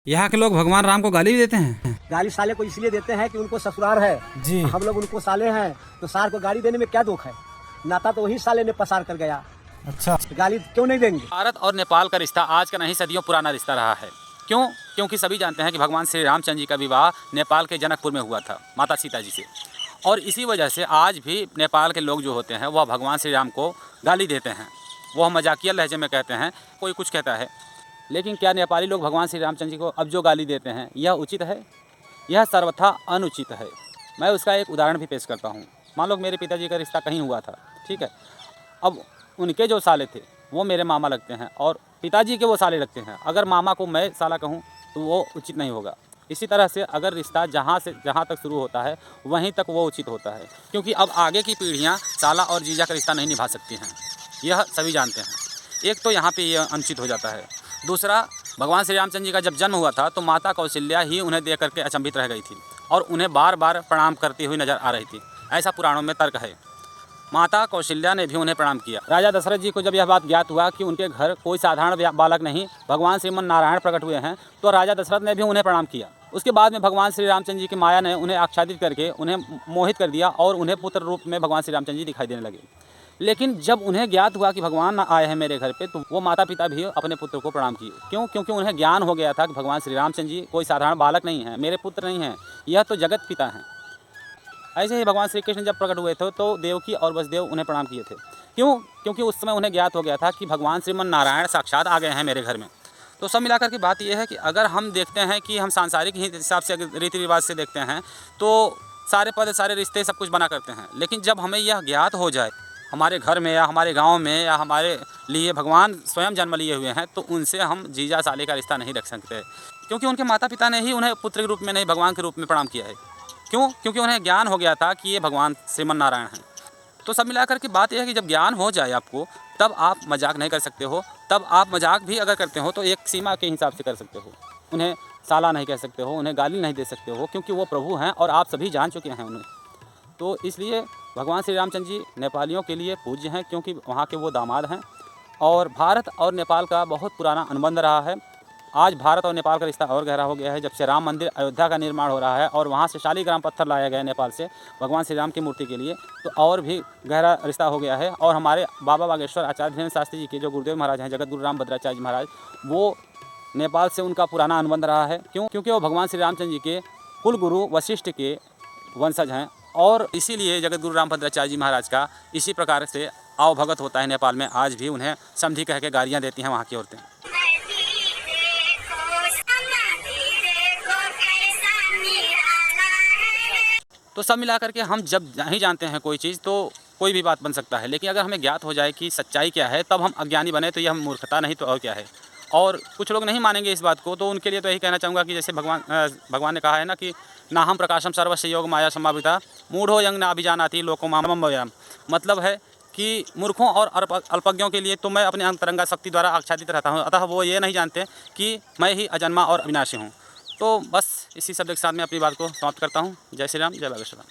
यहाँ के लोग भगवान राम को गाली भी देते हैं। गाली साले को इसलिए देते हैं कि उनको ससुराल है जी। हम लोग उनको साले हैं, तो सार को गाली देने में क्या दुख है? नाता तो वही साले ने पसार कर गया। अच्छा, गाली क्यों नहीं देंगे? भारत और नेपाल का रिश्ता आज का नहीं सदियों पुराना रिश्ता रहा है। क्यों? क्योंकि सभी जानते हैं कि भगवान श्री रामचंद्र जी का विवाह नेपाल के जनकपुर में हुआ था माता सीता जी से, और इसी वजह से आज भी नेपाल के लोग जो होते हैं वह भगवान श्री राम को गाली देते हैं। वह मजाकिया लहजे में कहते हैं, कोई कुछ कहता है। लेकिन क्या नेपाली लोग भगवान श्री रामचंद्र जी को अब जो गाली देते हैं यह उचित है? यह सर्वथा अनुचित है। मैं उसका एक उदाहरण भी पेश करता हूँ। मान लो मेरे पिताजी का रिश्ता कहीं हुआ था, ठीक है। अब उनके जो साले थे वो मेरे मामा लगते हैं और पिताजी के वो साले लगते हैं। अगर मामा को मैं साला कहूँ तो वो उचित नहीं होगा। इसी तरह से अगर रिश्ता जहाँ तक शुरू होता है वहीं तक वो उचित होता है, क्योंकि अब आगे की पीढ़ियाँ साला और जीजा का रिश्ता नहीं निभा सकती हैं। यह सभी जानते हैं। एक तो यहाँ पे यह अनुचित हो जाता है। दूसरा, भगवान श्री रामचंद्र जी का जब जन्म हुआ था तो माता कौशल्या ही उन्हें देख करके अचंभित रह गई थी और उन्हें बार बार प्रणाम करती हुई नजर आ रही थी। ऐसा पुराणों में तर्क है। माता कौशल्या ने भी उन्हें प्रणाम किया। राजा दशरथ जी को जब यह बात ज्ञात हुआ कि उनके घर कोई साधारण बालक नहीं भगवान श्रीमन नारायण प्रकट हुए हैं, तो राजा दशरथ ने भी उन्हें प्रणाम किया। उसके बाद में भगवान श्री रामचंद्र जी की माया ने उन्हें आच्छादित करके उन्हें मोहित कर दिया और उन्हें पुत्र रूप में भगवान श्री रामचंद्र जी दिखाई देने लगे। लेकिन जब उन्हें ज्ञात हुआ कि भगवान आए हैं मेरे घर पे, तो वो माता पिता भी अपने पुत्र को प्रणाम किए। क्यों? क्योंकि उन्हें ज्ञान हो गया था कि भगवान श्री रामचंद्र जी कोई साधारण बालक नहीं है, मेरे पुत्र नहीं हैं, यह तो जगत पिता हैं। ऐसे ही भगवान श्री कृष्ण जब प्रकट हुए थे तो देवकी और वसुदेव उन्हें प्रणाम किए थे। क्यों? क्योंकि उस समय उन्हें ज्ञात हो गया था कि भगवान श्रीमन नारायण साक्षात आ गए हैं मेरे घर में। तो सब मिलाकर की बात यह है कि अगर हम देखते हैं कि हम सांसारिक हिसाब से रीति रिवाज से देखते हैं तो सारे पद सारे रिश्ते सब कुछ बना करते हैं। लेकिन जब हमें यह ज्ञात हो जाए हमारे घर में या हमारे गांव में या हमारे लिए भगवान स्वयं जन्म लिए हुए हैं, तो उनसे हम जीजा साले का रिश्ता नहीं रख सकते, क्योंकि उनके माता पिता ने ही उन्हें पुत्र के रूप में नहीं भगवान के रूप में प्रणाम किया है। क्यों? क्योंकि उन्हें ज्ञान हो गया था कि ये भगवान श्रीमन नारायण हैं। तो सब मिलाकर की बात यह है कि जब ज्ञान हो जाए आपको, तब आप मजाक नहीं कर सकते हो। तब आप मजाक भी अगर करते हो तो एक सीमा के हिसाब से कर सकते हो। उन्हें साला नहीं कह सकते हो, उन्हें गाली नहीं दे सकते हो, क्योंकि वो प्रभु हैं और आप सभी जान चुके हैं उन्हें। तो इसलिए भगवान श्री रामचंद्र जी नेपालियों के लिए पूज्य हैं, क्योंकि वहाँ के वो दामाद हैं। और भारत और नेपाल का बहुत पुराना अनुबंध रहा है। आज भारत और नेपाल का रिश्ता और गहरा हो गया है जब से राम मंदिर अयोध्या का निर्माण हो रहा है और वहाँ से शालिग्राम पत्थर लाया गया नेपाल से भगवान श्री राम की मूर्ति के लिए, तो और भी गहरा रिश्ता हो गया है। और हमारे बाबा बागेश्वर आचार्य धीरेन्द्र शास्त्री जी के जो गुरुदेव महाराज हैं, जगत गुरु राम भद्राचार्य जी महाराज, वो नेपाल से उनका पुराना अनुबंध रहा है। क्यों? क्योंकि वो भगवान श्री रामचंद्र जी के कुल गुरु वशिष्ठ के वंशज हैं। और इसीलिए जगत गुरु राम भद्राचार्य जी महाराज का इसी प्रकार से आवभगत होता है नेपाल में। आज भी उन्हें समधी कह के गालियाँ देती हैं वहाँ की औरतें। तो सब मिलाकर के हम जब नहीं जानते हैं कोई चीज़ तो कोई भी बात बन सकता है, लेकिन अगर हमें ज्ञात हो जाए कि सच्चाई क्या है तब हम अज्ञानी बने तो यह मूर्खता नहीं तो और क्या है। और कुछ लोग नहीं मानेंगे इस बात को, तो उनके लिए तो यही कहना चाहूँगा कि जैसे भगवान ने कहा है ना कि ना हम प्रकाशम सर्वस्य योग माया संभाविता मूढ़ो यंग ना अभिजानाति लोको मामम व्याम। मतलब है कि मूर्खों और अल्पज्ञों के लिए तो मैं अपने अंतरंगा शक्ति द्वारा आच्छादित रहता हूँ, अतः वो ये नहीं जानते कि मैं ही अजन्मा और अविनाशी हूँ। तो बस इसी शब्द के साथ मैं अपनी बात को समाप्त करता हूँ। जय श्री राम, जय बागेश्वर।